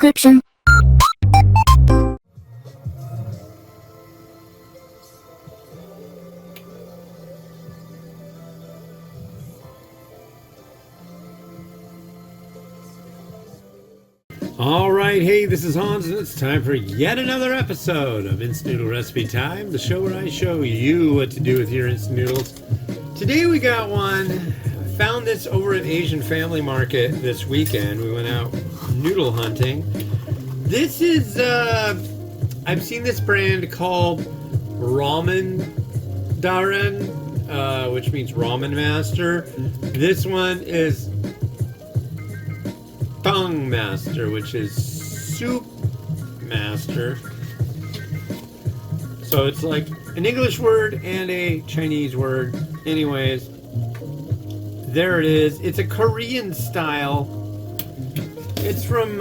description. Alright, hey, this is Hans, and it's time for yet another episode of Instant Noodle Recipe Time, the show where I show you what to do with your instant noodles. Today we got one. I found this over at Asian Family Market this weekend. We went out noodle hunting. This is, I've seen this brand called Ramen Daren, which means Ramen Master. This one is Tang Master, which is Soup Master. So it's like an English word and a Chinese word. Anyways, there it is. It's a Korean style. It's from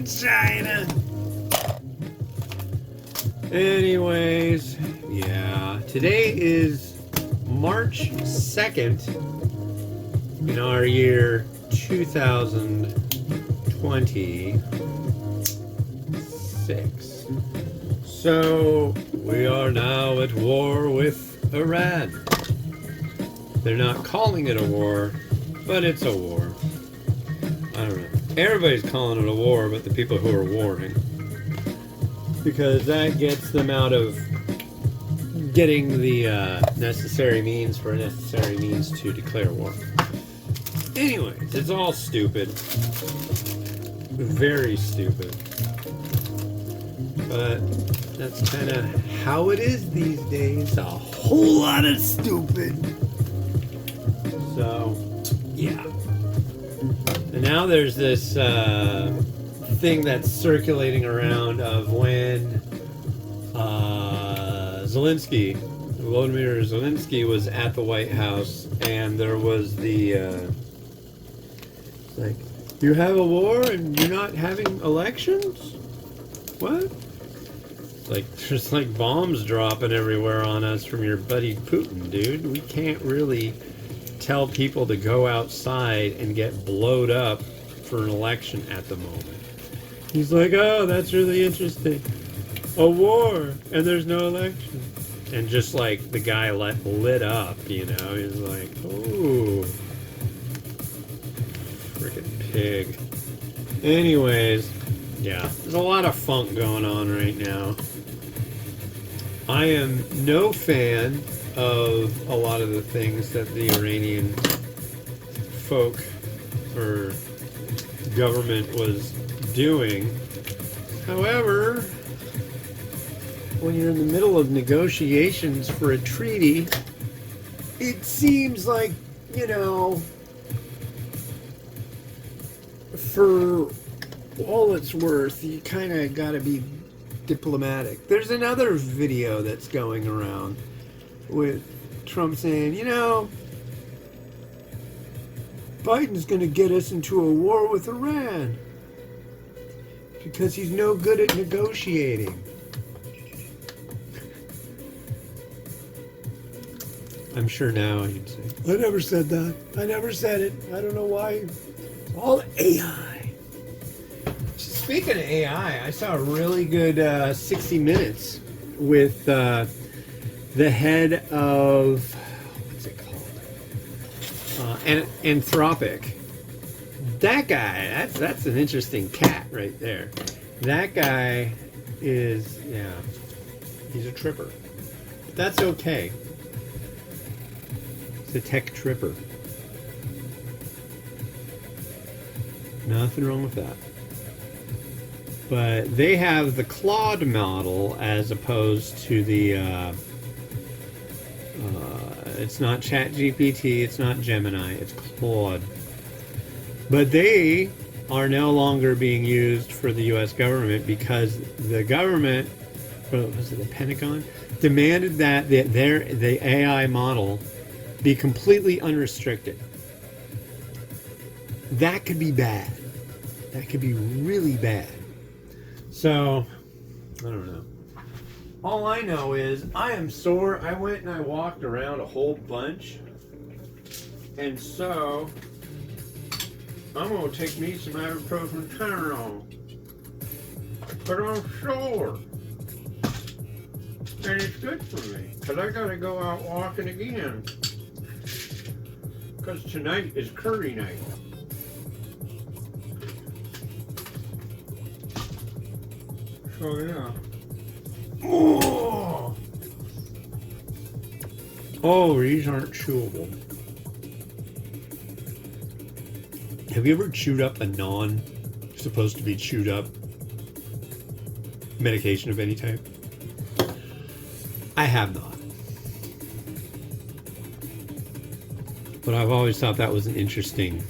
China. Anyways, yeah. Today is March 2nd. In our year 2026. So we are now at war with Iran. They're not calling it a war, but it's a war. I don't know. Everybody's calling it a war, but the people who are warring. Because that gets them out of getting the necessary means for necessary means to declare war. Anyways, it's all stupid. Very stupid. But that's kind of how it is these days. A whole lot of stupid. So, yeah. And now there's this thing that's circulating around of when Volodymyr Zelensky was at the White House, and there was the like, you have a war and you're not having elections? What? It's like, there's like bombs dropping everywhere on us from your buddy Putin, dude. We can't really tell people to go outside and get blowed up for an election at the moment. He's like, oh, that's really interesting. A war and there's no election. And just like the guy lit up, you know, he's like, ooh. Frickin' pig. Anyways, yeah, there's a lot of funk going on right now. I am no fan of a lot of the things that the Iranian folk or government was doing. However, when you're in the middle of negotiations for a treaty, it seems like, you know, for all it's worth, you kind of got to be diplomatic. There's another video that's going around with Trump saying, you know, Biden's going to get us into a war with Iran because he's no good at negotiating. I'm sure now he'd say, I never said that. I never said it. I don't know why. All AI. Speaking of AI, I saw a really good 60 Minutes with the head of, what's it called? Anthropic. That guy, that's an interesting cat right there. That guy is, yeah, he's a tripper. But that's okay. He's a tech tripper. Nothing wrong with that. But they have the Claude model as opposed to the it's not ChatGPT, it's not Gemini, it's Claude. But they are no longer being used for the US government because the government, was it the Pentagon, demanded that the AI model be completely unrestricted. That could be bad. That could be really bad. So, I don't know. All I know is I am sore. I went and I walked around a whole bunch. And so, I'm gonna take me some ibuprofen Tylenol. But I'm sore. And it's good for me. Because I gotta go out walking again. Because tonight is curry night. So yeah. Oh, these aren't chewable. Have you ever chewed up a supposed to be chewed up medication of any type? I have not. But I've always thought that was an interesting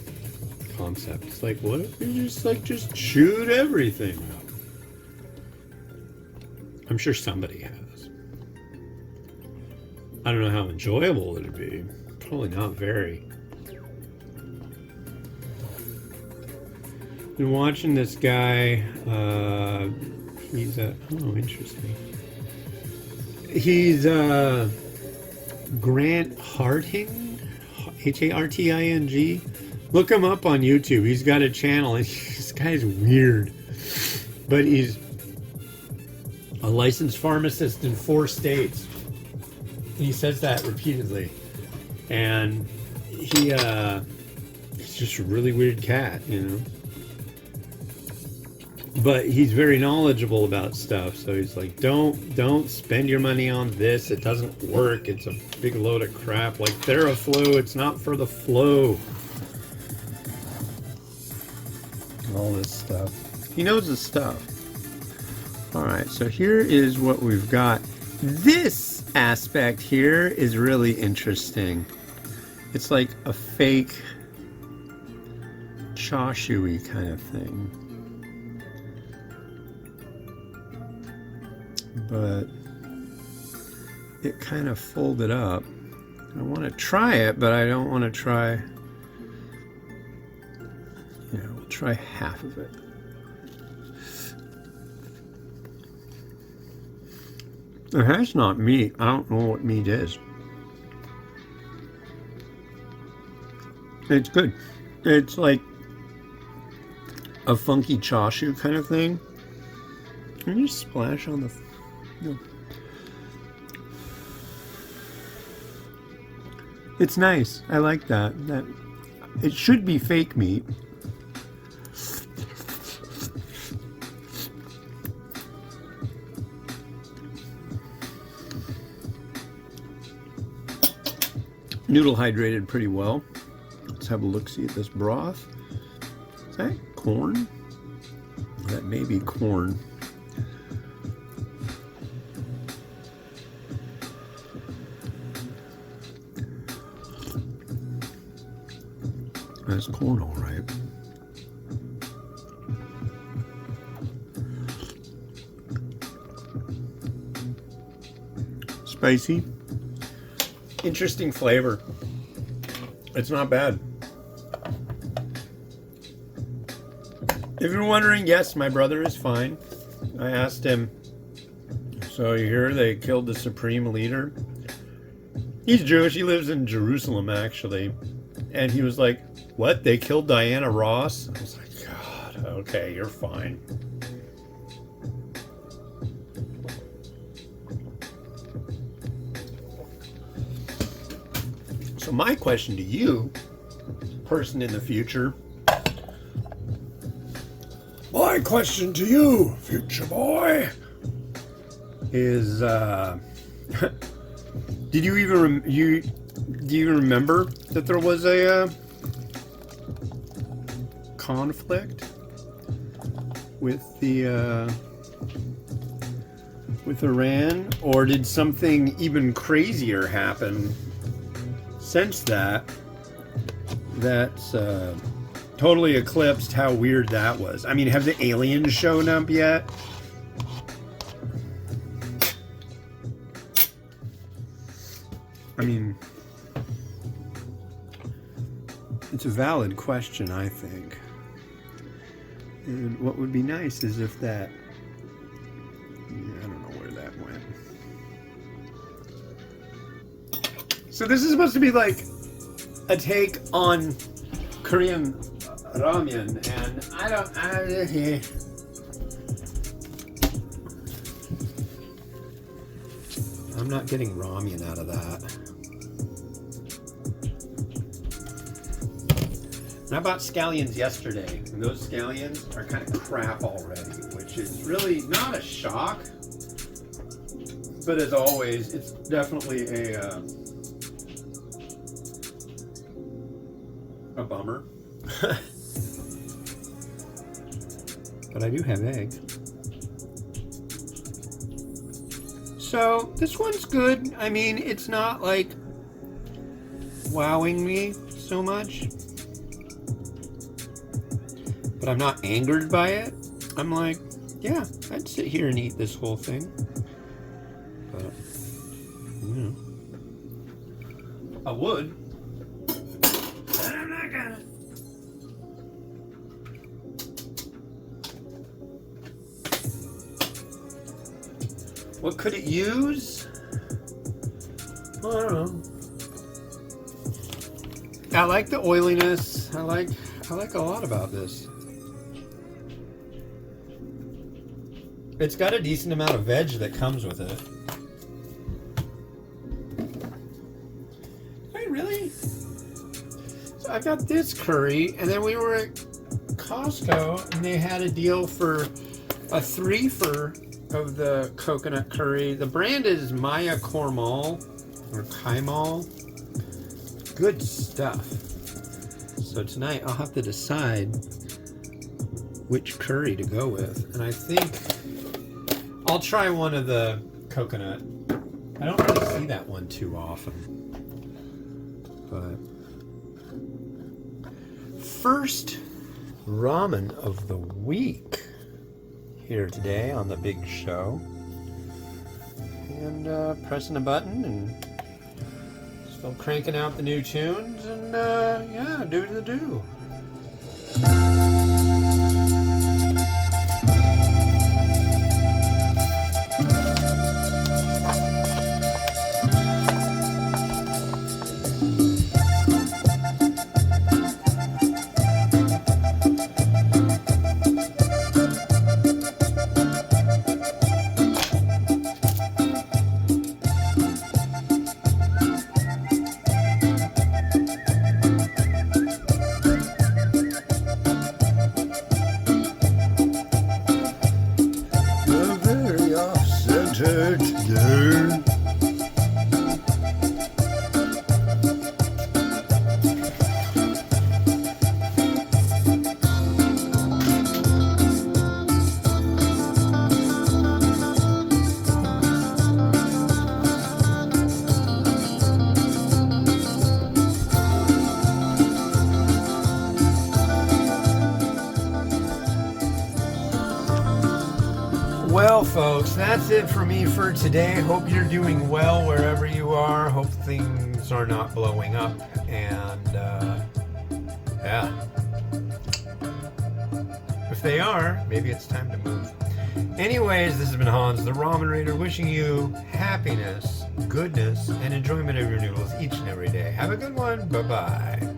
concept. It's like, what if you just chewed everything up? I'm sure somebody has. I don't know how enjoyable it'd be. Probably not very. Been watching this guy. He's interesting. He's Grant Harting, Harting. Look him up on YouTube. He's got a channel, and this guy's weird, but he's a licensed pharmacist in 4 states. He says that repeatedly, and he's just a really weird cat, you know. But he's very knowledgeable about stuff, so he's like, don't spend your money on this. It doesn't work. It's a big load of crap. Like Theraflu, it's not for the flu. All this stuff. He knows his stuff. Alright, so here is what we've got. This aspect here is really interesting. It's like a fake chashu-y kind of thing. But it kind of folded up. I want to try it, but I don't want to try. Yeah, we'll try half of it. That's not meat. I don't know what meat is. It's good. It's like a funky chashu kind of thing. Can you splash on the... No. It's nice. I like that. It should be fake meat. Noodle hydrated pretty well. Let's have a look-see at this broth. Is that corn? That may be corn. That's corn, all right. Spicy. Interesting flavor. It's not bad. If you're wondering, yes, my brother is fine. I asked him, so you hear they killed the supreme leader? He's Jewish. He lives in Jerusalem, actually. And he was like, what? They killed Diana Ross? I was like, God, okay, you're fine. So my question to you, person in the future, my question to you, future boy, is, do you even remember that there was a conflict with with Iran, or did something even crazier happen since that's totally eclipsed how weird that was? I mean, have the aliens shown up yet? I mean, it's a valid question, I think. And what would be nice is if that... I don't know where that went. So this is supposed to be like a take on Korean ramen, and I'm not getting ramen out of that. And I bought scallions yesterday, and those scallions are kind of crap already, which is really not a shock. But as always, it's definitely a bummer. But I do have egg. So this one's good. I mean, it's not like wowing me so much. But I'm not angered by it. I'm like, yeah, I'd sit here and eat this whole thing. But, you know, I would. But I'm not gonna. What could it use? Well, I don't know. I like the oiliness. I like a lot about this. It's got a decent amount of veg that comes with it. Wait, really? So I got this curry, and then we were at Costco, and they had a deal for a 3-for of the coconut curry. The brand is Maya Kormal or Kaimal. Good stuff. So tonight I'll have to decide which curry to go with, and I think I'll try one of the coconut. I don't really see that one too often. But first ramen of the week here today on the big show. And pressing a button and still cranking out the new tunes, and yeah, do the do. Well, folks, that's it for me for today. Hope you're doing well wherever you are. Hope things are not blowing up. And, yeah. If they are, maybe it's time to move. Anyways, this has been Hans, the Ramen Raider, wishing you happiness, goodness, and enjoyment of your noodles each and every day. Have a good one. Bye-bye.